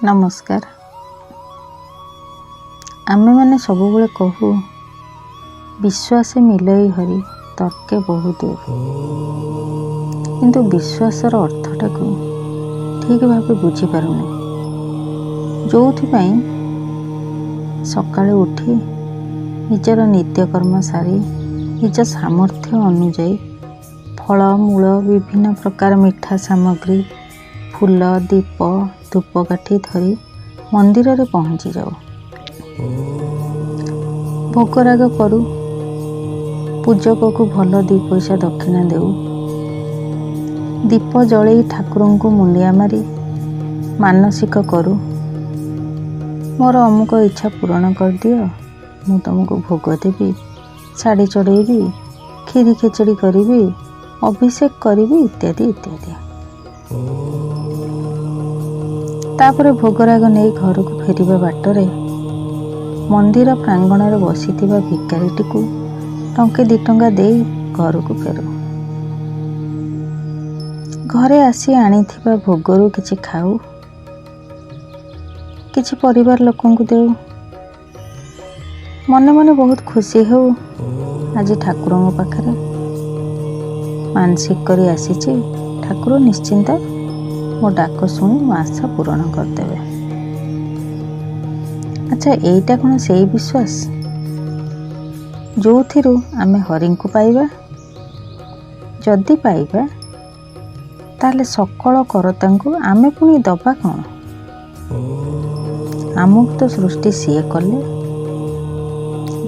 नमस्कार। आमे माने सबुबले कहू विश्वास मिलई हरि तर्के बहु दूर, किंतु विश्वासर अर्थटा को ठीक भाव बुझीपारुनी। जो सकाळे उठी निजर नित्यकर्म सारी निज सामर्थ्य अनुजाई फल मूल विभिन्न प्रकार मिठा सामग्री फूल दीप धूपकाठी धरी मंदिर रे पहुँची जाओ, भोगराग करू, पूजक को भल 2 पैसा दक्षिणा देऊ, दीप जलई ठाकुर को मुंडिया मारी मानसिक करू, मोर अमुक इच्छा पूरण कर दियो, मु तुमको भोग देवी, शाढ़ी चढ़ेबी, खीरी खेचड़ी करी, अभिषेक करी इत्यादि इत्यादि। तापरे भोगराग नहीं घर को फेरिबा बाटरे मंदिर प्रांगण रे बसिथिबा भिकारीटी को टंके 2 टंका देई घर को फेरू। घरे आसी आनिथिबा भोगरू किछि खाऊ, किछि परिवार लोकन को देऊ। मने मने बहुत खुशी हो आज ठाकुर पाखरे मानसिक करी आसीछि, ठाकुर निश्चिंत मो डाक शुणी मो आशा पूरण करदेवे। अच्छा, एइटा कौन सेई विश्वास जो थिरु आमे हरि को पाइबा? जदि पाइबा ताले सकल करता को आमे पुणी दबा कौन? आमुक तो सृष्टि सीए कले,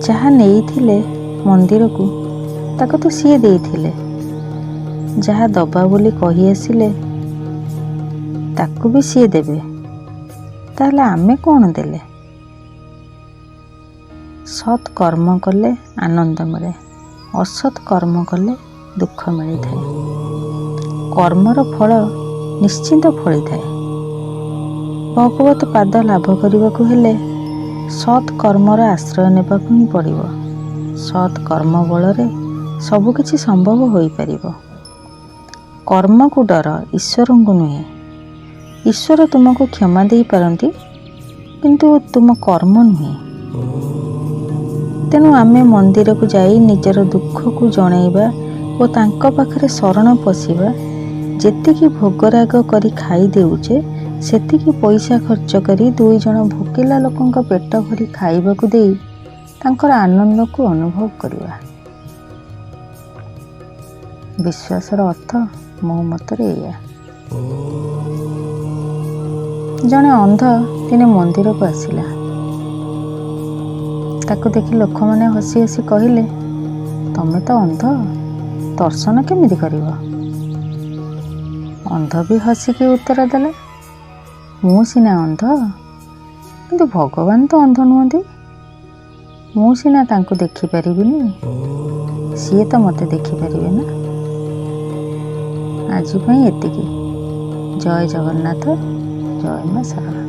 जहा नहीं थिले मंदिर को ताको तो सीए देई थिले, जहा दबा बोली कही आसिले ताकू भी सीए देबे। ताहले आमे कौन देले? सत् कर्म कले आनंद मिले, असत् कर्म कले दुख मिली थाए। कर्मर फल निश्चिंत फली थाए। भगवत पाद लाभ करने को हेले सत् कर्मर आश्रय नेबाकु ही पड़िबो। सत् कर्म बलरे सबकिछि संभव होई परिबो। कर्म को डर, ईश्वर को नुहे। ईश्वर तुमको क्षमा दे पारती, किंतु तुम कर्म नुहे। तेणु आमे मंदिर को जाई निजर दुख को जणैबा और तांको पाखरे शरण पशिबा। जेतिकी भोगराग करी खाई देउचे सेतिकी पैसा खर्च करी 2 जण भोकिला लोकंक पेट भरी खाइबा को देई तांकर आनंद को अनुभव करिबा। विश्वासर अर्थ मो मतरे एया। जने अंध दिने मंदिर को आसिला, ताको देखि लोक माने हसी हसी कहिले, तमे तो अंध, दर्शन केमिति करिवो? अंध भी हसिकी उत्तर देला, मु सिना अंध, किंतु भगवान तो अंध नुहंती। मु सिना तांको देखि परिबिनी, सीए तो मते देखि परिबे ना। आज पई एतिकी। जय जगन्नाथ, जय मां शारदा।